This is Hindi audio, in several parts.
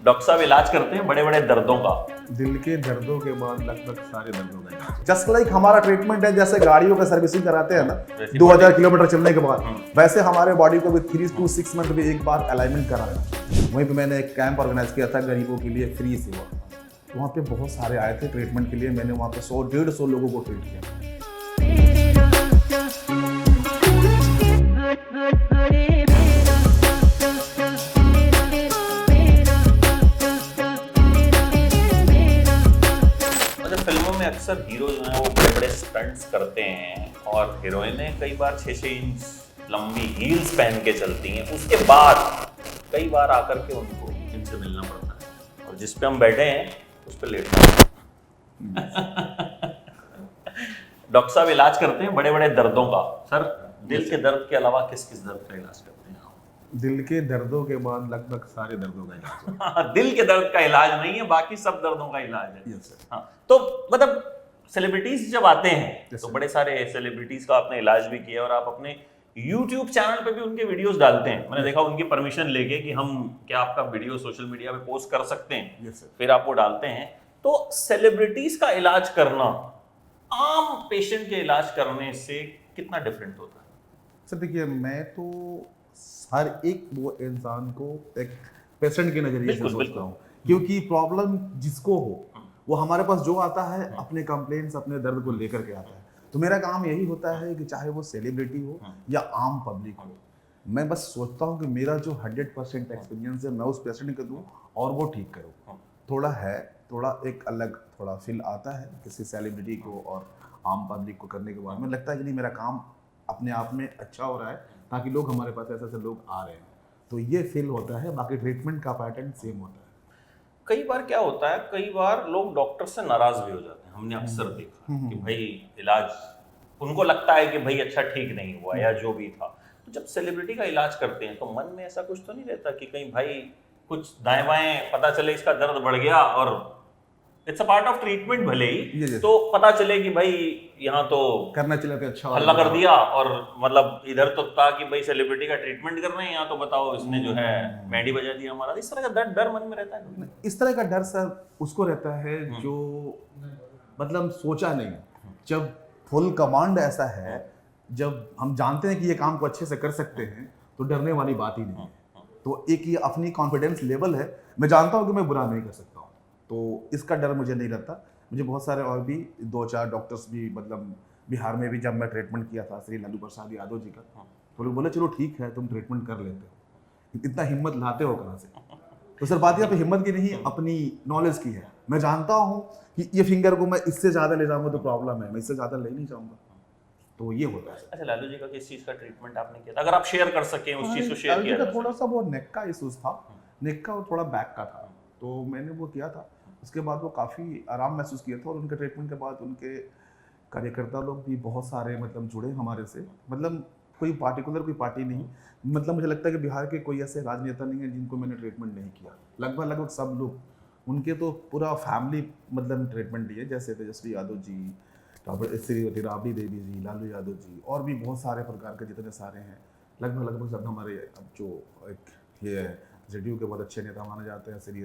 डॉक्टर साहब इलाज करते हैं बड़े बड़े दर्दों का। दिल के दर्दों के बाद लगभग सारे दर्दों का इलाज। जस्ट लाइक हमारा ट्रीटमेंट है जैसे गाड़ियों का सर्विसिंग कराते हैं ना 2000 किलोमीटर चलने के बाद, वैसे हमारे बॉडी को भी 3 to 6 मंथ में एक बार अलाइनमेंट कराना है। वहीं पे मैंने एक कैंप ऑर्गेनाइज किया था गरीबों के लिए फ्री सेवा, तो वहाँ पे बहुत सारे आए थे ट्रीटमेंट के लिए। मैंने वहाँ पे 100-150 लोगों को ट्रीट किया। अक्सर हीरो जो है वो बड़े बड़े स्टंट्स करते हैं और हीरोइनें कई बार 6-6 इंच लंबी हील्स पहन के चलती हैं, उसके बाद कई बार आकर के उनको इनसे मिलना पड़ता है और जिस पे हम बैठे हैं उस पे लेटना है। डॉक्टर साहब इलाज करते हैं बड़े बड़े दर्दों का। सर, दिल के दर्द के अलावा किस किस दर्द का इलाज करते हैं? दिल के दर्दों के बाद लगभग सारे दर्दों का इलाज। दिल के दर्द का इलाज नहीं है, बाकी सब दर्दों का इलाज है। Yes sir. हाँ, तो मतलब सेलिब्रिटीज जब आते हैं तो बड़े सारे सेलिब्रिटीज का आपने इलाज भी किया और आप अपने YouTube चैनल पे भी उनके वीडियोस डालते हैं। मैंने देखा उनकी परमिशन लेके कि हम क्या आपका वीडियो सोशल मीडिया पे पोस्ट कर सकते हैं। Yes sir. फिर आप वो डालते हैं। तो सेलिब्रिटीज का इलाज करना आम पेशेंट के इलाज करने से कितना डिफरेंट होता है? सर देखिए, मैं तो हर एक वो इंसान को एक पेशेंट के नजरिए से सोचता हूँ, क्योंकि प्रॉब्लम जिसको हो वो हमारे पास जो आता है अपने कंप्लेंट्स अपने दर्द को लेकर के आता है। तो मेरा काम यही होता है कि चाहे वो सेलिब्रिटी हो या आम पब्लिक हो, मैं बस सोचता हूँ कि मेरा जो 100% एक्सपीरियंस है मैं उस पेशेंट को दूँ और वो ठीक करूँ। थोड़ा एक अलग थोड़ा फील आता है किसी सेलिब्रिटी को और आम पब्लिक को करने के बाद। मुझे लगता है कि नहीं, मेरा काम अपने आप में अच्छा हो रहा है ताकि लोग हमारे पास ऐसे लोग आ रहे हैं, तो ये फील होता है। बाकी ट्रीटमेंट का पैटर्न सेम होता है। कई बार क्या होता है, कई बार लोग डॉक्टर से नाराज भी हो जाते हैं। हमने अक्सर देखा कि भाई इलाज उनको लगता है कि भाई अच्छा ठीक नहीं हुआ या जो भी था। तो जब सेलिब्रिटी का इलाज करते हैं तो मन में ऐसा कुछ तो नहीं रहता कि कहीं भाई कुछ दाएं बाएं पता चले इसका दर्द बढ़ गया और it's a part of treatment, भले ही तो पता चले कि भाई यहाँ तो करना चाहिए था, अच्छा हल्ला कर दिया और मतलब इधर तो था कि भाई सेलिब्रिटी का ट्रीटमेंट कर रहे हैं, यहाँ तो बताओ इसने जो है बैंडी बजा दिया हमारा। इस तरह का डर मन में रहता है। इस तरह का डर सर उसको रहता है जो मतलब सोचा नहीं। जब फुल कमांड ऐसा है, जब हम जानते हैं कि ये काम को अच्छे से कर सकते हैं, तो डरने वाली बात ही नहीं है। तो एक ये अपनी कॉन्फिडेंस लेवल है, मैं जानता हूँ कि मैं बुरा नहीं कर सकता हूँ, तो इसका डर मुझे नहीं रहता। मुझे बहुत सारे और भी 2-4 डॉक्टर्स भी, मतलब बिहार में भी जब मैं ट्रीटमेंट किया था श्री लालू प्रसाद यादव जी का, तो लोग बोले चलो ठीक है तुम ट्रीटमेंट कर लेते हो, इतना हिम्मत लाते हो कहाँ से? तो सर बात यहाँ पे हिम्मत की नहीं, अपनी नॉलेज की है। मैं जानता हूँ कि ये फिंगर को मैं इससे ज़्यादा ले जाऊँगा तो प्रॉब्लम है, मैं इससे ज़्यादा ले नहीं जाऊँगा, तो ये होता है। अच्छा, लालू जी का किस चीज़ का ट्रीटमेंट आपने किया था? अगर आप शेयर कर सकें उस चीज़ को शेयर किया। थोड़ा सा वो नेक का इशूज़ था, नेक का और थोड़ा बैक का था, तो मैंने वो किया था। उसके बाद वो काफ़ी आराम महसूस किया था और उनके ट्रीटमेंट के बाद उनके कार्यकर्ता लोग भी बहुत सारे मतलब जुड़े हमारे से। मतलब कोई पार्टिकुलर कोई पार्टी नहीं, मतलब मुझे लगता है कि बिहार के कोई ऐसे राजनेता नहीं है जिनको मैंने ट्रीटमेंट नहीं किया। लगभग सब लोग, उनके तो पूरा फैमिली मतलब ट्रीटमेंट लिए, जैसे तेजस्वी यादव जी, श्रीमती राबड़ी देवी जी, लालू यादव जी, और भी बहुत सारे प्रकार के जितने सारे हैं, लगभग सब हमारे अब जो एक ये जेडीयू के बहुत अच्छे नेता माने जाते हैं, श्री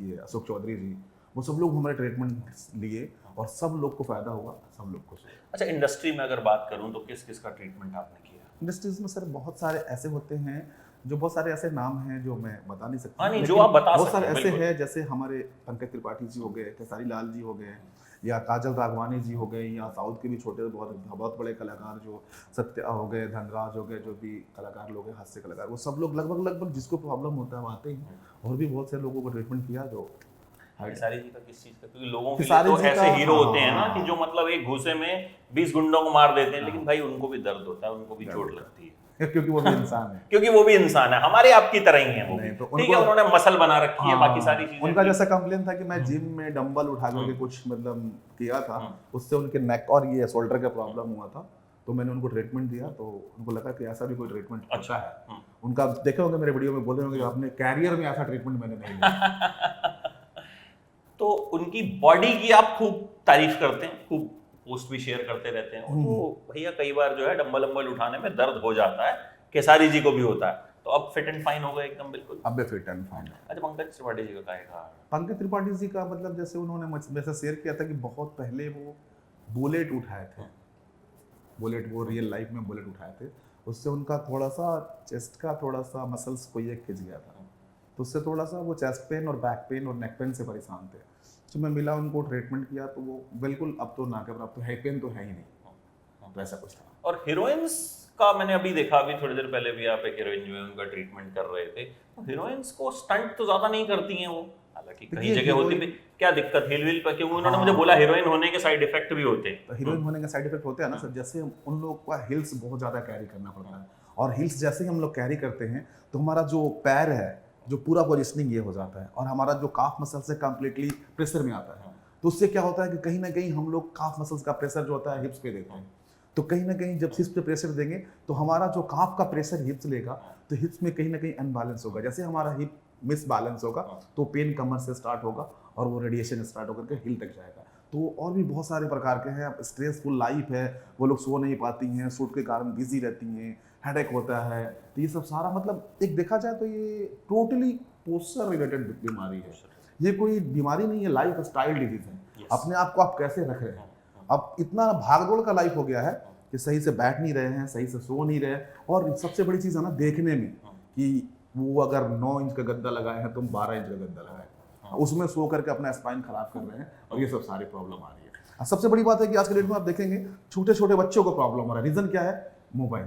ये अशोक चौधरी जी, वो सब लोग हमारे ट्रीटमेंट लिए और सब लोग को फ़ायदा हुआ, सब लोग को। अच्छा, इंडस्ट्री में अगर बात करूं तो किस किस का ट्रीटमेंट आपने किया? इंडस्ट्रीज में सर बहुत सारे ऐसे होते हैं, जो बहुत सारे ऐसे नाम हैं जो मैं बता नहीं सकता। नहीं, जो आप बता बहुत सारे सकते ऐसे हैं, जैसे हमारे पंकज त्रिपाठी जी हो गए, खेसारी लाल जी हो गए, या काजल राघवानी जी हो गए, या साउथ के भी छोटे बहुत बड़े कलाकार जो सत्या हो गए, धनराज हो गए, जो भी कलाकार लोग हैं, हास्य कलाकार, वो सब लोग लगभग जिसको प्रॉब्लम होता है वो आते हैं। और भी बहुत से लोगों को ट्रीटमेंट किया जो खेसारी जी का किस चीज का? क्योंकि लोगों के लिए तो ऐसे हीरो होते हैं ना कि जो मतलब एक घूसे में 20 गुंडों को मार देते हैं, लेकिन भाई उनको भी दर्द होता है, उनको भी चोट लगती है, क्योंकि वो भी इंसान है। क्योंकि वो भी इंसान है, हमारे आपकी तरह ही है वो भी। तो ठीक है, उन्होंने मसल बना रखी है, बाकी सारी चीजें। उनका जैसा कंप्लेन था कि मैं जिम में डंबल उठा करके कुछ मतलब किया था, उससे उनके नेक और ये शोल्डर का प्रॉब्लम हुआ था, तो मैंने उनको ट्रीटमेंट दिया, तो उनको लगा कि ऐसा भी कोई ट्रीटमेंट अच्छा है। उनका देखे होंगे मेरे वीडियो में, बोले होंगे कि अपने कैरियर में ऐसा ट्रीटमेंट मैंने नहीं लिया। तो उनकी बॉडी की आप खूब तारीफ करते हैं, खूब पोस्ट भी शेयर करते रहते हैं। तो भैया कई बार जो है डंबल उठाने में दर्द हो जाता है, खेसारी जी को भी होता है, तो अब फिट एंड फाइन हो गए एकदम बिल्कुल। अब भी फिट एंड फाइन है। अच्छा, पंकज त्रिपाठी जी का क्या है? पंकज त्रिपाठी जी का मतलब जैसे उन्होंने मुझसे शेयर किया था कि बहुत पहले वो बुलेट उठाए थे, बुलेट, वो रियल लाइफ में बुलेट उठाए थे, उससे उनका थोड़ा सा चेस्ट का थोड़ा सा मसल्स कोई एक खिंच गया था, तो उससे थोड़ा सा वो चेस्ट पेन और बैक पेन और नेक पेन से परेशान थे। तो मैं मिला उनको, ट्रीटमेंट किया, तो वो बिल्कुल अब तो ना के बराबर, अब तो हेड पेन तो है ही नहीं, तो ऐसा कुछ था। और हीरोइंस का मैंने अभी देखा, अभी थोड़ी देर पहले भी आप एक हीरोइन जो है उनका ट्रीटमेंट कर रहे थे, तो हीरोइंस को स्टंट तो ज्यादा नहीं करती हैं वो, हालांकि कई देखिए, जगह होती भी, क्या दिक्कत हिल विल पर? क्योंकि उन्होंने मुझे बोला हीरोइन होने के साइड इफेक्ट भी होते हैं। तो हीरोइन होने के साइड इफेक्ट होते हैं ना सर, जैसे उन लोगों का हिल्स बहुत ज़्यादा कैरी करना पड़ता है, और हिल्स जैसे ही हम लोग कैरी करते हैं तो हमारा जो पैर है, जो पूरा पोजिशनिंग ये हो जाता है, और हमारा जो काफ मसल से कम्प्लीटली प्रेशर में आता है, तो उससे क्या होता है कि कहीं ना कहीं हम लोग काफ मसल्स का प्रेशर जो होता है हिप्स पे देते हैं, तो कहीं ना कहीं जब हिप्स पे प्रेशर देंगे तो हमारा जो काफ का प्रेशर हिप्स लेगा, तो हिप्स में कहीं ना कहीं अनबैलेंस होगा, जैसे हमारा हिप मिसबैलेंस होगा तो पेन कमर से स्टार्ट होगा और वो रेडिएशन स्टार्ट होकर के हिल तक जाएगा। तो और भी बहुत सारे प्रकार के हैं, अब स्ट्रेसफुल लाइफ है, वो लोग सो नहीं पाती हैं, शूट के कारण बिजी रहती हैं, हेडेक होता है, तो ये सब सारा मतलब एक देखा जाए तो ये टोटली पोस्चर रिलेटेड बीमारी है, ये कोई बीमारी नहीं है, लाइफ स्टाइल डिजीज है। अपने आप को आप कैसे रख रहे हैं, अब इतना भागदौड़ का लाइफ हो गया है कि सही से बैठ नहीं रहे हैं, सही से सो नहीं रहे हैं, और सबसे बड़ी चीज़ है ना देखने में कि वो अगर 9 इंच का गद्दा लगाए हैं, तुम 12 इंच का गद्दा लगाए, उसमें सो करके अपना स्पाइन खराब कर रहे हैं, और ये सब सारी प्रॉब्लम आ रही है। सबसे बड़ी बात है कि आज के डेट में आप देखेंगे छोटे छोटे बच्चों को प्रॉब्लम हो रहा है, रीजन क्या है? मोबाइल।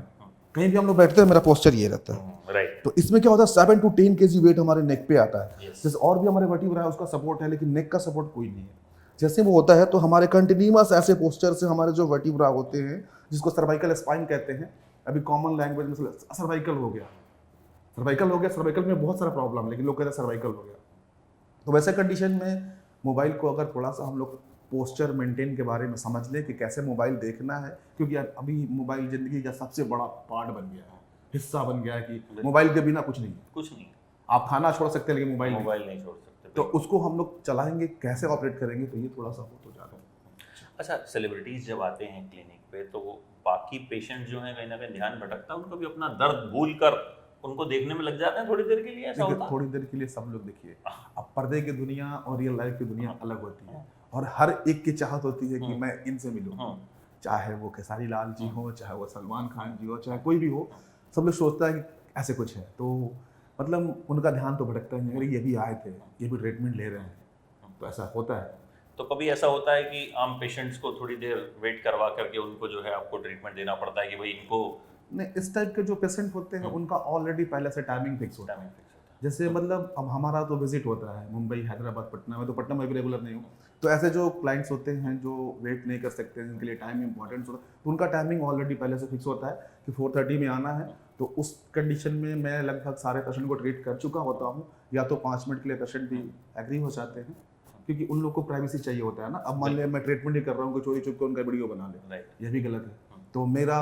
कहीं भी हम लोग बैठते हैं, मेरा पोस्चर ये रहता है, राइट। तो इसमें क्या होता है, 7 to 10 kg वेट हमारे नेक पे आता है, Yes. जैसे और भी हमारे वर्टिब्रा है उसका सपोर्ट है, लेकिन नेक का सपोर्ट कोई नहीं है। जैसे वो होता है तो हमारे कंटिन्यूअस ऐसे पोस्चर से हमारे जो वर्टिब्रा होते हैं, जिसको सर्वाइकल स्पाइन कहते हैं, अभी कॉमन लैंग्वेज में सर्वाइकल हो गया, सर्वाइकल हो गया, सर्वाइकल में बहुत सारा प्रॉब्लम है, लेकिन लोग कहते हैं सर्वाइकल हो गया। तो वैसे कंडीशन में मोबाइल को अगर थोड़ा सा हम लोग पोस्चर मेंटेन के बारे में समझ लें कि कैसे मोबाइल देखना है, क्योंकि अभी मोबाइल जिंदगी का सबसे बड़ा पार्ट बन गया है, हिस्सा बन गया है कि मोबाइल के बिना कुछ नहीं, कुछ नहीं, आप खाना छोड़ सकते हैं लेकिन मोबाइल नहीं छोड़ सकते। तो उसको हम लोग चलाएंगे कैसे, ऑपरेट करेंगे, तो ये थोड़ा सा हो तो ज़्यादा। अच्छा, सेलिब्रिटीज जब आते हैं क्लिनिक पे तो बाकी पेशेंट जो हैं कहीं ना कहीं ध्यान भटकता है, उनको भी अपना दर्द भूल कर उनको देखने में लग जाते हैं थोड़ी देर के लिए, ऐसा होता है? थोड़ी देर के लिए सब लोग देखिए, अब पर्दे की दुनिया और रियल लाइफ की दुनिया अलग होती है, और हर एक की चाहत होती है कि मैं इनसे मिलूं, चाहे वो खेसारी लाल जी हो, चाहे वो सलमान खान जी हो, चाहे कोई भी हो, सब लोग सोचता है कि ऐसे कुछ है, तो मतलब उनका ध्यान तो भटकता है, अरे ये भी आए थे, ये भी ट्रीटमेंट ले रहे हैं, तो ऐसा होता है। तो कभी ऐसा होता है कि आम पेशेंट्स को थोड़ी देर वेट करवा करके उनको जो है आपको ट्रीटमेंट देना पड़ता है कि भाई इनको? नहीं, इस टाइप के जो पेशेंट होते हैं उनका ऑलरेडी पहले से टाइमिंग फिक्स होता है, जैसे मतलब अब हमारा तो विजिट होता है मुंबई, हैदराबाद, पटना में, तो पटना में भी रेगुलर नहीं हूँ, तो ऐसे जो क्लाइंट्स होते हैं जो वेट नहीं कर सकते, जिनके लिए टाइम इंपॉर्टेंट होता है, तो उनका टाइमिंग ऑलरेडी पहले से फिक्स होता है कि 4:30 में आना है, तो उस कंडीशन में मैं लगभग सारे पेशेंट को ट्रीट कर चुका होता हूँ, या तो 5 मिनट के लिए पेशेंट भी एग्री हो जाते हैं, क्योंकि उन लोग को प्राइवेसी चाहिए होता है ना। अब मान लिया मैं ट्रीटमेंट ही कर रहा हूँ, कोई चोरी चुप के उनका वीडियो बना ले, ये भी गलत है, तो मेरा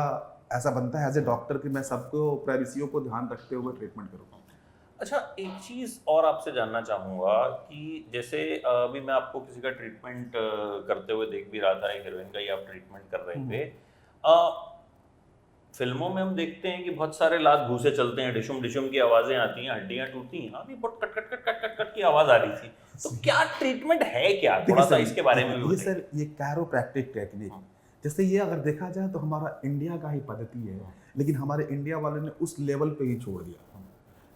ऐसा बनता है एज ए डॉक्टर कि मैं सबको प्राइवेसियों को ध्यान रखते हुए ट्रीटमेंट करूँ। अच्छा, एक चीज़ और आपसे जानना चाहूँगा कि जैसे अभी मैं आपको किसी का ट्रीटमेंट करते हुए देख भी रहा था, एक हीरोइन का ही आप ट्रीटमेंट कर रहे थे। फिल्मों में हम देखते हैं कि बहुत सारे लात घूसे चलते हैं, डिशुम डिशुम की आवाज़ें आती हैं, हड्डियाँ टूटती हैं, अभी बहुत cut cut cut cut cut cut की आवाज़ आ रही थी, तो क्या ट्रीटमेंट है क्या? थोड़ा सा इसके बारे में भी ये सर, ये कैरोप्रैक्टिक टेक्निक, जैसे ये अगर देखा जाए तो हमारा इंडिया का ही पद्धति है, लेकिन हमारे इंडिया वालों ने उस लेवल पे ही छोड़ दिया।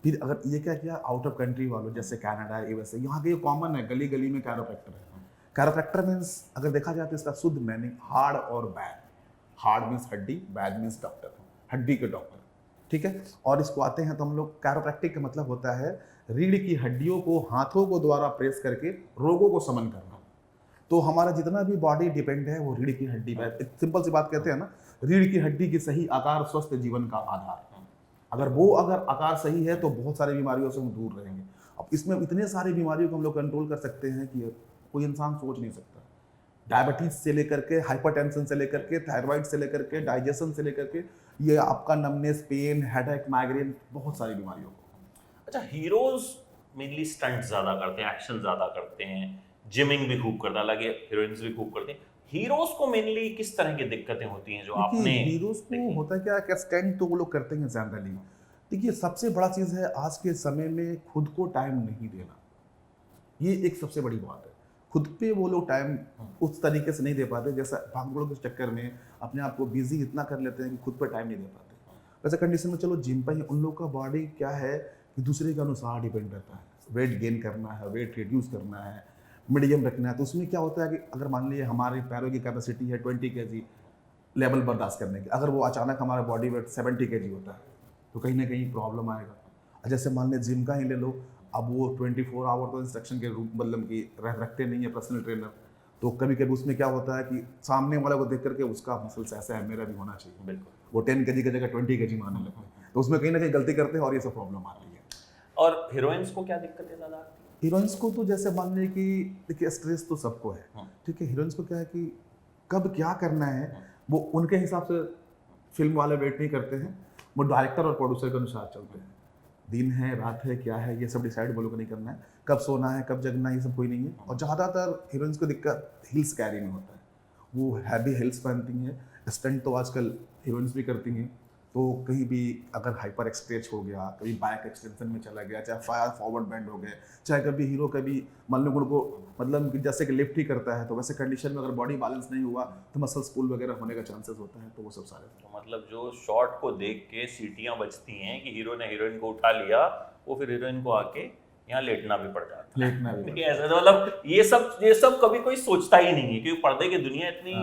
फिर अगर ये क्या किया, आउट ऑफ कंट्री वालों जैसे कनाडा, यूएसए, यहाँ के ये कॉमन है, गली गली में कैरोप्रैक्टर है। कैरोप्रैक्टर मीन्स अगर देखा जाए तो इसका शुद्ध मीनिंग हार्ड और बैड, हार्ड मीन्स हड्डी, बैड मीन्स डॉक्टर, हड्डी के डॉक्टर, ठीक है। और इसको आते हैं तो हम लोग, कैरोप्रैक्टिक का मतलब होता है रीढ़ की हड्डियों को हाथों को द्वारा प्रेस करके रोगों को समन करना। तो हमारा जितना भी बॉडी डिपेंड है वो रीढ़ की हड्डी पर। सिंपल सी बात कहते हैं ना, रीढ़ की हड्डी की सही आकार स्वस्थ जीवन का आधार। अगर आकार सही है तो बहुत सारी बीमारियों से हम दूर रहेंगे। अब इसमें इतने सारी बीमारियों को हम लोग कंट्रोल कर सकते हैं कि कोई इंसान सोच नहीं सकता। डायबिटीज से लेकर के, हाइपरटेंशन से लेकर के, थायराइड से लेकर के, डाइजेशन से लेकर के, ये आपका नमनेस, पेन, हेडेक, माइग्रेन, बहुत सारी बीमारियों को। अच्छा, हीरोज मेनली स्टंट ज्यादा करते हैं, एक्शन ज्यादा करते हैं, जिमिंग भी खूब करता है, हालांकि हीरोइंस भी खूब करते हैं। हीरोज को मेनली किस तरह की दिक्कतें होती हैं जो आपने? हीरोज को होता क्या है, स्टंट तो वो लोग करते हैं जनरली, देखिए सबसे बड़ा चीज़ है आज के समय में खुद को टाइम नहीं देना, ये एक सबसे बड़ी बात है। खुद पे वो लोग टाइम उस तरीके से नहीं दे पाते, जैसा भाग-दौड़ के चक्कर में अपने आप को बिज़ी इतना कर लेते हैं कि खुद पे टाइम नहीं दे पाते। वैसे कंडीशन में चलो जिम पे ही उन लोग का बॉडी क्या है कि दूसरे के अनुसार डिपेंड करता है। वेट गेन करना है, वेट रिड्यूस करना है, मीडियम रखना है, तो उसमें क्या होता है कि अगर मान लीजिए हमारे पैरों की कैपेसिटी है 20 केजी लेवल बर्दाश्त करने की, अगर वो अचानक हमारा बॉडी वेट 70 केजी होता है तो कहीं ना कहीं प्रॉब्लम आएगा। जैसे मान लें जिम का ही ले लो, अब वो 24 आवर तो इंस्ट्रक्शन के रूप मतलब कि रखते नहीं है पर्सनल ट्रेनर, तो कभी कभी उसमें क्या होता है कि सामने वाला को देख करके उसका मसल्स ऐसा है मेरा भी होना चाहिए, बिल्कुल, वो 10 केजी की जगह 20 केजी मारने लगते हैं, तो उसमें कहीं ना कहीं गलती करते हैं और ये सब प्रॉब्लम आती है। और हीरोइंस को क्या दिक्कत है ज़्यादा आती है? हीरोइंस को तो जैसे मान लें कि देखिए स्ट्रेस तो सबको है, ठीक है। हीरोइंस को क्या है कि कब क्या करना है वो उनके हिसाब से फिल्म वाले वेट नहीं करते हैं, वो डायरेक्टर और प्रोड्यूसर के अनुसार चलते हैं। दिन है रात है क्या है ये सब डिसाइड वो लोग को नहीं करना है, कब सोना है कब जगना है ये सब कोई नहीं है। और ज़्यादातर हीरोइंस को दिक्कत हिल्स कैरी में होता है, वो हैवी हिल्स पहनती हैं। स्टंट तो आजकल हीरोइंस भी करती हैं, तो कहीं भी अगर हाइपर एक्सटेज हो गया, कभी बैक एक्सटेंशन में चला गया, चाहे फायर फॉरवर्ड बेंड हो गए, चाहे कभी हीरो कभी मान लो उनको मतलब कि जैसे कि लिफ्ट ही करता है, तो वैसे कंडीशन में अगर बॉडी बैलेंस नहीं हुआ तो मसल्स पुल वगैरह होने का चांसेस होता है, तो वो सब सारे। तो मतलब जो शॉट को देख के सीटियां बजती हैं कि हीरो ने हीरोइन को उठा लिया, वो फिर हीरोइन को आके यहाँ लेटना भी पड़ जाता है। लेटना भी क्योंकि ऐसा मतलब ये सब कभी कोई सोचता ही नहीं है, क्योंकि पर्दे की दुनिया इतनी।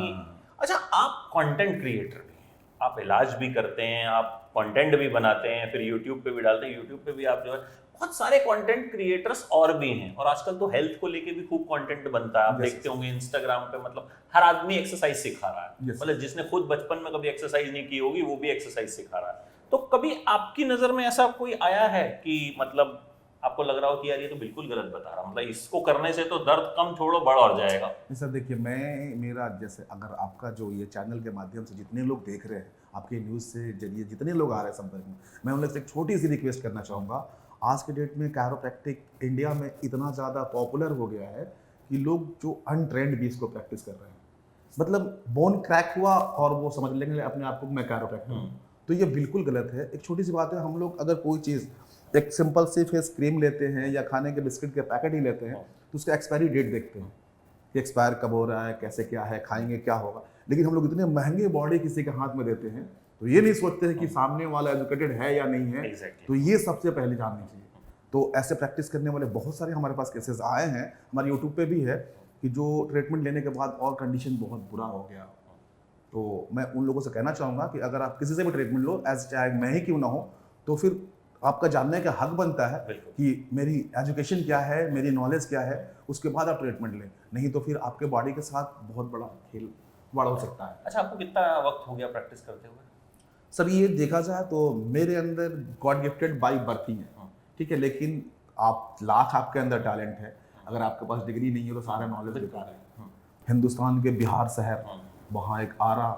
अच्छा, आप कंटेंट क्रिएटर भी हैं, आप इलाज भी करते हैं, आप कंटेंट भी बनाते हैं, फिर यूट्यूब पे भी डालते हैं, यूट्यूब पे भी आप जो है बहुत सारे कंटेंट क्रिएटर्स और भी हैं, और आजकल तो हेल्थ को लेके भी खूब कंटेंट बनता है। आप देखते होंगे इंस्टाग्राम पे, मतलब हर आदमी एक्सरसाइज सिखा रहा है, मतलब जिसने खुद बचपन में कभी एक्सरसाइज नहीं की होगी वो भी एक्सरसाइज सिखा रहा है। तो कभी आपकी नजर में ऐसा कोई आया है कि मतलब आपको लग रहा हो कि यार ये तो बिल्कुल गलत बता रहा, मतलब इसको करने से तो दर्द कम छोड़ो बढ़ और जाएगा? सर देखिए, मेरा जैसे अगर आपका जो ये चैनल के माध्यम से जितने लोग देख रहे हैं, आपके न्यूज़ से जरिए जितने लोग आ रहे हैं संपर्क में, मैं उन लोग से एक छोटी सी रिक्वेस्ट करना चाहूँगा। आज के डेट में कैरोप्रैक्टिक इंडिया में इतना ज़्यादा पॉपुलर हो गया है कि लोग जो अनट्रेंड भी इसको प्रैक्टिस कर रहे हैं, मतलब बोन क्रैक हुआ और वो समझ लेंगे अपने आप को मैं कैरोप्रैक्टर हूँ, तो ये बिल्कुल गलत है। एक छोटी सी बात है, हम लोग अगर कोई चीज़ एक सिंपल सी फेस क्रीम लेते हैं या खाने के बिस्किट के पैकेट ही लेते हैं, तो उसका एक्सपायरी डेट देखते हैं कि एक्सपायर कब हो रहा है, कैसे क्या है, खाएंगे क्या होगा। लेकिन हम लोग इतने महंगे बॉडी किसी के हाथ में देते हैं तो ये नहीं सोचते हैं कि सामने वाला एजुकेटेड है या नहीं है। तो ये सबसे पहले जाननी चाहिए। तो ऐसे प्रैक्टिस करने वाले बहुत सारे हमारे पास केसेस आए हैं, हमारे यूट्यूब पे भी है कि जो ट्रीटमेंट लेने के बाद और कंडीशन बहुत बुरा हो गया। तो मैं उन लोगों से कहना चाहूँगा कि अगर आप किसी से भी ट्रीटमेंट लो, एज चाहे मैं ही क्यों ना हो, तो फिर आपका जानने का हक बनता है कि मेरी एजुकेशन क्या है, मेरी नॉलेज क्या है, उसके बाद आप ट्रीटमेंट लें। नहीं तो फिर आपके बॉडी के साथ बहुत बड़ा खेल बड़ा हो सकता है। अच्छा, आपको कितना वक्त हो गया प्रैक्टिस करते हुए? सर ये देखा जाए तो मेरे अंदर गॉड गिफ्टेड बाई बर्थ ही है, ठीक है, लेकिन आप लाख आपके अंदर टैलेंट है, अगर आपके पास डिग्री नहीं है तो सारा नॉलेज बेकार है। हिंदुस्तान के बिहार शहर, वहाँ एक आरा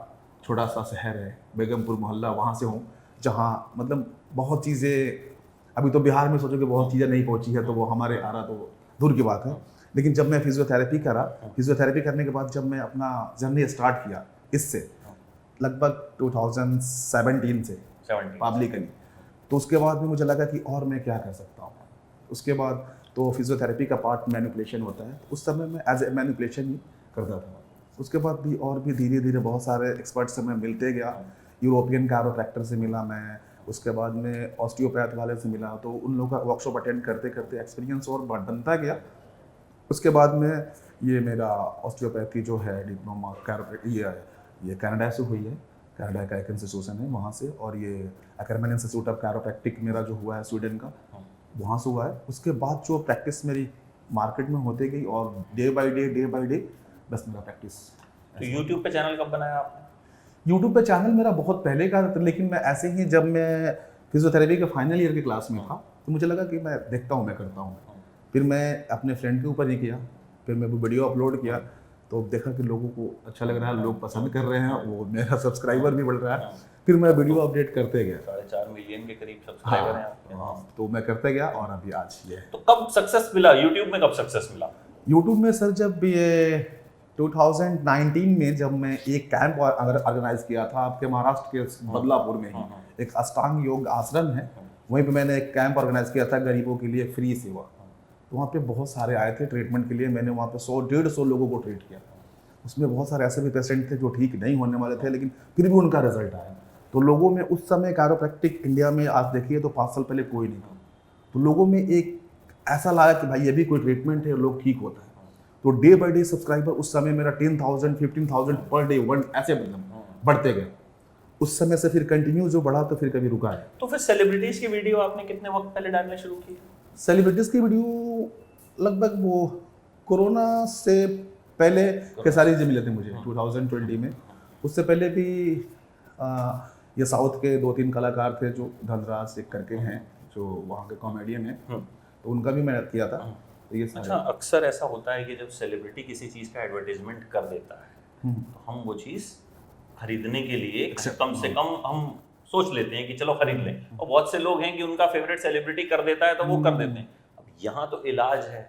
छोटा सा शहर है, बेगमपुर मोहल्ला, वहाँ से हूँ, जहाँ मतलब बहुत चीज़ें अभी तो बिहार में सोचो कि बहुत चीज़ें नहीं पहुँची है, तो वो हमारे आरा तो दूर की बात है। लेकिन जब मैं फिजियोथेरेपी करा, फिजियोथेरेपी करने के बाद जब मैं अपना जर्नी स्टार्ट किया इससे लगभग 2017 से पब्लिकली, तो उसके बाद में मुझे लगा कि और मैं क्या कर सकता हूँ। उसके बाद तो फिजियोथेरेपी का पार्ट मैनिपुलेशन होता है, उस समय मैं एज ए मैनिपुलेशन ही करता था। उसके बाद भी और भी धीरे धीरे बहुत सारे एक्सपर्ट से मैं मिलते गया। यूरोपियन कैरोप्रैक्टर से मिला मैं, उसके बाद में ऑस्टियोपैथ वाले से मिला, तो उन लोगों का वर्कशॉप अटेंड करते करते एक्सपीरियंस और बनता गया। उसके बाद में ये मेरा ऑस्टियोपैथी जो है डिप्लोमा ये कनाडा से हुई है, कनाडा का एक इंस्टीट्यूशन है वहाँ से, और ये अकरमैन इंस्टीट्यूट ऑफ कैरोप्रैक्टिक मेरा जो हुआ है स्वीडन का, वहाँ से हुआ है। उसके बाद जो प्रैक्टिस मेरी मार्केट में होते गई और डे बाय डे बस मेरा प्रैक्टिस। तो यूट्यूब पे चैनल कब बनाया आपने? यूट्यूब पे चैनल मेरा बहुत पहले का था, लेकिन मैं ऐसे ही जब मैं फिजियोथेरेपी के फाइनल ईयर की क्लास में था तो मुझे लगा कि मैं देखता हूँ, मैं करता हूँ। फिर मैं अपने फ्रेंड के ऊपर ही किया, फिर मैं वो वीडियो अपलोड किया, तो देखा कि लोगों को अच्छा लग रहा है, लोग पसंद कर रहे हैं, वो मेरा सब्सक्राइबर भी बढ़ रहा है। फिर मैं वीडियो अपडेट करते गया, 4.5 मिलियन के करीब सब्सक्राइबर हैं आपके। तो मैं करते गया और अभी आज ये। तो कब सक्सेस मिला यूट्यूब में, कब सक्सेस मिला यूट्यूब में? सर जब ये 2019 में जब मैं एक कैंप ऑर्गेनाइज किया था आपके महाराष्ट्र के बदलापुर में ही, एक अष्टांग योग आश्रम है, वहीं पे मैंने एक कैंप ऑर्गेनाइज किया था गरीबों के लिए फ्री सेवा। तो वहाँ पे बहुत सारे आए थे ट्रीटमेंट के लिए। मैंने वहाँ पे 100-150 लोगों को ट्रीट किया। उसमें बहुत सारे ऐसे भी पेशेंट थे जो ठीक नहीं होने वाले थे, लेकिन फिर भी उनका रिजल्ट आया। तो लोगों में उस समय कैरोप्रैक्टिक इंडिया में आज देखिए तो 5 साल पहले कोई नहीं था। तो लोगों में एक ऐसा लगा कि भाई ये भी कोई ट्रीटमेंट है, लोग ठीक होता है। तो डे बाई डे सब्सक्राइबर उस समय मेरा 10,000 15,000 पर डे वन ऐसे मतलब बढ़ते गए। उस समय से फिर कंटिन्यू जो बढ़ा तो फिर कभी रुका है। तो फिर सेलिब्रिटीज की वीडियो आपने कितने वक्त पहले डालने शुरू की? सेलिब्रिटीज़ की वीडियो लगभग वो कोरोना से पहले खेसारी जी मिले थे मुझे 2020 में। उससे पहले भी ये साउथ के 2-3 कलाकार थे जो धनराज एक करके हैं जो वहाँ के कॉमेडियन हैं, तो उनका भी मैं किया था। तो ये अच्छा, अक्सर ऐसा होता है कि जब सेलिब्रिटी किसी चीज़ का एडवर्टीजमेंट कर देता है तो हम वो चीज़ खरीदने के लिए कम से कम हम सोच लेते हैं कि चलो खरीद लें, और बहुत से लोग हैं कि उनका फेवरेट सेलिब्रिटी कर देता है तो वो कर देते हैं। अब यहाँ तो इलाज है,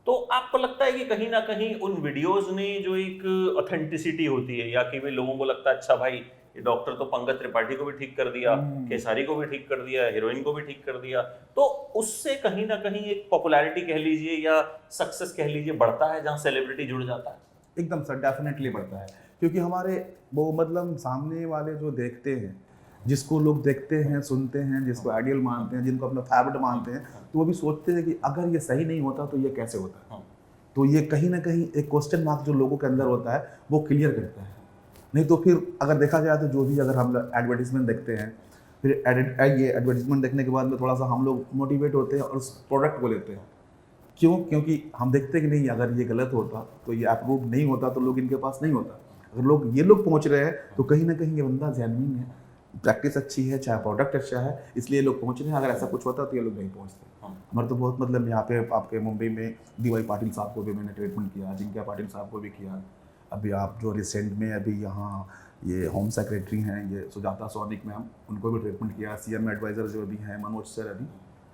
तो आपको लगता है कि कहीं ना कहीं उन वीडियोस ने जो एक ऑथेंटिसिटी होती है, या कि भाई लोगों को लगता है अच्छा भाई ये डॉक्टर तो पंकज त्रिपाठी को भी ठीक कर दिया, खेसारी को भी ठीक कर दिया, हीरोइन को भी ठीक कर दिया, तो उससे कहीं ना कहीं एक पॉपुलैरिटी कह लीजिए या सक्सेस कह लीजिए बढ़ता है जहाँ सेलिब्रिटी जुड़ जाता है? एकदम सर, डेफिनेटली बढ़ता है, क्योंकि हमारे वो मतलब सामने वाले जो देखते हैं, जिसको लोग देखते हैं, सुनते हैं, जिसको आइडियल मानते हैं, जिनको अपना फेवरेट मानते हैं, तो वो भी सोचते हैं कि अगर ये सही नहीं होता तो ये कैसे होता है। तो ये कहीं ना कहीं एक क्वेश्चन मार्क जो लोगों के अंदर होता है वो क्लियर करता है। नहीं तो फिर अगर देखा जाए तो जो भी अगर हम एडवर्टीजमेंट देखते हैं, फिर ये एडवर्टीजमेंट देखने के बाद में थोड़ा सा हम लोग मोटिवेट होते हैं और उस प्रोडक्ट को लेते हैं। क्यों? क्योंकि हम देखते हैं कि नहीं, अगर ये गलत होता तो ये अप्रूव नहीं होता तो लोग इनके पास नहीं होता। अगर ये लोग पहुंच रहे हैं तो कहीं ना कहीं ये बंदा जेन्युइन है, प्रैक्टिस अच्छी है, चाहे प्रोडक्ट अच्छा है, इसलिए लोग पहुंच रहे हैं। अगर ऐसा कुछ होता तो ये लोग नहीं पहुंचते। हमारे तो बहुत मतलब यहाँ पे आपके मुंबई में DY पाटिल साहब को भी मैंने ट्रीटमेंट किया, जिनके पाटिल साहब को भी किया। अभी आप जो रिसेंट में अभी यहाँ ये होम सेक्रेटरी हैं ये सुजाता सोनिक मैम, उनको भी ट्रीटमेंट किया। CM एडवाइज़र जो अभी हैं मनोज सर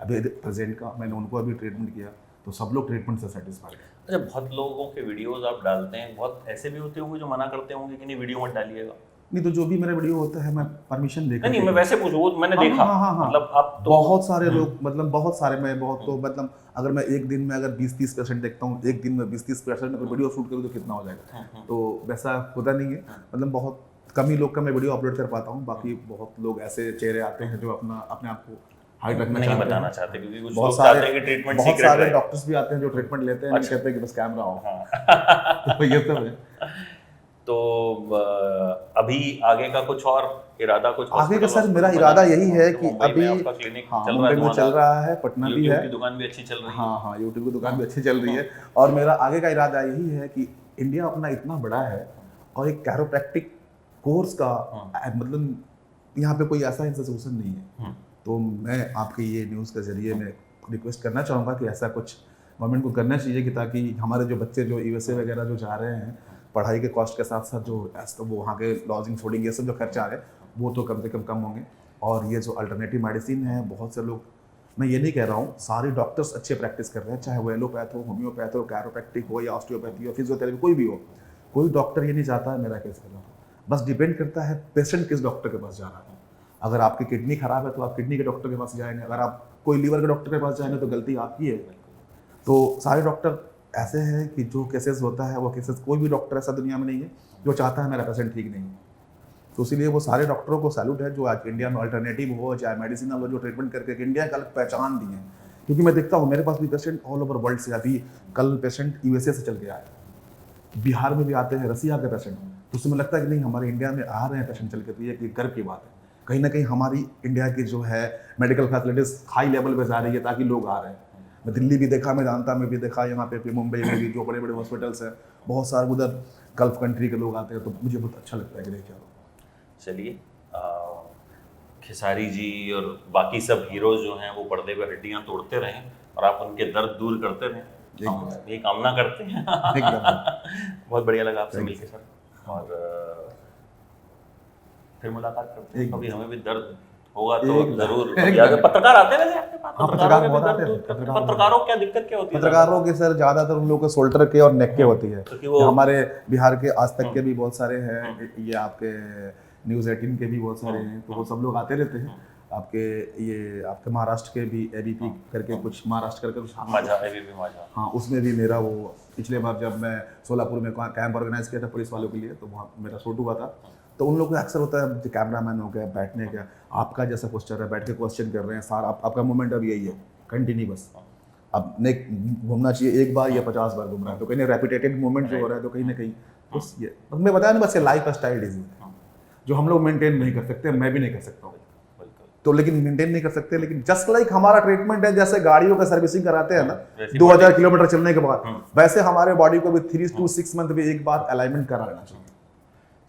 अभी प्रेजेंट का, मैंने उनको अभी ट्रीटमेंट किया। तो सब लोग ट्रीटमेंट से सेटिस्फाइड हैं। अच्छा, बहुत लोगों के वीडियोस आप डालते हैं, बहुत ऐसे भी होते होंगे जो मना करते होंगे कि नहीं वीडियो मत डालिएगा? नहीं, तो जो भी मेरा वीडियो होता है मैं परमिशन लेकर नहीं, मैं वैसे पूछूं, वो मैंने देखा। मतलब आप तो बहुत सारे लोग मतलब बहुत सारे, मैं बहुत तो मतलब अगर मैं एक दिन में अगर 20-30 पेशेंट देखता हूँ, एक दिन में 20-30 पेशेंट अगर वीडियो शूट करूँ तो कितना हो जाएगा। तो वैसा होता नहीं है, मतलब बहुत कम ही लोग का मैं वीडियो अपलोड कर पाता हूँ। बाकी बहुत लोग ऐसे चेहरे आते हैं जो अपने आप को हाइड रखना नहीं चाहते बताना हैं। चाहते, क्योंकि कुछ बहुत लोग चाहते हैं कि ट्रीटमेंट बहुत सीक्रेट सारे रहे। डॉक्टर्स भी आते हैं जो ट्रीटमेंट लेते हैं, नहीं कहते कि बस कैमरा हो। तो ये सब है। तो अभी आगे का कुछ और इरादा? कुछ आगे का सर मेरा इरादा यही है कि अभी आपका क्लिनिक मुंबई में चल रहा है, पटना भी है, की दुकान भी अच्छी चल रही है। हाँ, यूट्यूब की दुकान भी अच्छी चल रही है। और मेरा आगे का इरादा यही है कि इंडिया अपना इतना बड़ा है और एक कैरोप्रैक्टिक कोर्स का मतलब यहाँ पे कोई ऐसा इंस्टीट्यूशन नहीं है। तो मैं आपके ये न्यूज़ के जरिए मैं रिक्वेस्ट करना चाहूँगा कि ऐसा कुछ गवर्नमेंट को करना चाहिए कि ताकि हमारे जो बच्चे जो USA वगैरह जो जा रहे हैं, पढ़ाई के कॉस्ट के साथ साथ जो वो वहाँ के लॉजिंग फूडिंग ये सब जो खर्चा आ रहे हैं वो तो कम से कम होंगे। और ये जो अल्टरनेटिव मेडिसिन है, बहुत से लोग, मैं ये नहीं कह रहा हूँ सारे डॉक्टर्स अच्छे प्रैक्टिस कर रहे हैं, चाहे वो एलोपैथ हो, होम्योपैथ हो, कैरोप्रैक्टिक हो या ऑस्टियोपैथी हो, फिजियोथेरेपी, कोई भी हो। कोई डॉक्टर ये नहीं चाहता है मेरा केस करना, बस डिपेंड करता है पेशेंट किस डॉक्टर के पास जा रहा है। अगर आपकी किडनी खराब है तो आप किडनी के डॉक्टर के पास जाएंगे, अगर आप कोई लीवर के डॉक्टर के पास जाएंगे तो गलती आपकी है। तो सारे डॉक्टर ऐसे हैं कि जो केसेस होता है वो केसेस, कोई भी डॉक्टर ऐसा दुनिया में नहीं है जो चाहता है मेरा पेशेंट ठीक नहीं है। तो इसीलिए वो सारे डॉक्टरों को सैल्यूट है जो आज इंडिया में अल्टरनेटिव हो चाहे मेडिसिनल हो, जो ट्रीटमेंट करके इंडिया का अलग पहचान दी है। क्योंकि मैं देखता हूँ मेरे पास भी पेशेंट ऑल ओवर वर्ल्ड से, अभी कल पेशेंट USA से चल के आए, बिहार में भी आते हैं, रसिया के पेशेंट। तो उसमें लगता है कि नहीं हमारे इंडिया में आ रहे हैं पेशेंट चल के, तो ये गर्व की बात है। कहीं ना कहीं हमारी इंडिया की जो है मेडिकल फैसिलिटीज़ हाई लेवल पे जा रही है ताकि लोग आ रहे हैं। मैं दिल्ली भी देखा, मैं जानता में भी देखा, यहाँ पे मुंबई में भी जो बड़े बड़े हॉस्पिटल्स हैं, बहुत सारे उधर गल्फ कंट्री के लोग आते हैं। तो मुझे बहुत अच्छा लगता है कि देखिए। चलिए, खेसारी जी और बाकी सब हीरोज जो हैं वो पर्दे पे हड्डियाँ तोड़ते रहें और आप उनके दर्द दूर करते रहें, हम ये कामना करते हैं। बहुत बढ़िया लगा आपसे मिलकर सर, और फिर मुलाकात करते हैं। कभी हमें भी दर्द होगा तो जरूर। पत्रकार आते हैं वैसे आपके पास? पत्रकारों क्या दिक्कत क्या होती है? पत्रकारों के सर ज्यादातर उन लोगों के शोल्डर के और नेक के होती है। हमारे बिहार के आज तक के भी बहुत सारे हैं, ये आपके न्यूज़ 18 के भी बहुत सारे हैं, तो वो सब लोग आते रहते हैं। आपके ये आपके महाराष्ट्र के भी एबीपी करके कुछ महाराष्ट्र करके कुछ माझा एबीपी माझा। हाँ, उसमें भी मेरा वो पिछले बार जब मैं सोलापुर में कैंप ऑर्गेनाइज किया था पुलिस वालों के लिए, तो वहाँ मेरा शूट हुआ था। तो उन लोगों को अक्सर होता है, जो कैमरामैन हो गया, बैठने का आपका जैसा पोस्चर है, बैठ के क्वेश्चन कर रहे हैं, सारा आपका मूवमेंट अब यही है कंटिन्यू बस। अब ने घूमना चाहिए एक बार या 50 बार घूम रहा है, तो कहीं रेपिटेटेड मूवमेंट जो हो रहा है, तो कहीं ना कहीं बस ये मैं बताया ना, बस ये लाइफ स्टाइल डिजीज जो हम लोग मेंटेन नहीं कर सकते, मैं भी नहीं कर सकता हूँ। तो लेकिन मेंटेन नहीं कर सकते, लेकिन जस्ट लाइक हमारा ट्रीटमेंट है, जैसे गाड़ियों का सर्विसिंग कराते हैं ना 2000 किलोमीटर चलने के बाद, वैसे हमारे बॉडी को भी 3 to 6 मंथ में एक बार अलाइनमेंट करा लेना चाहिए।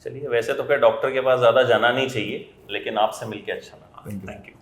चलिए, वैसे तो फिर डॉक्टर के पास ज़्यादा जाना नहीं चाहिए, लेकिन आपसे मिलके अच्छा लगा। Thank you.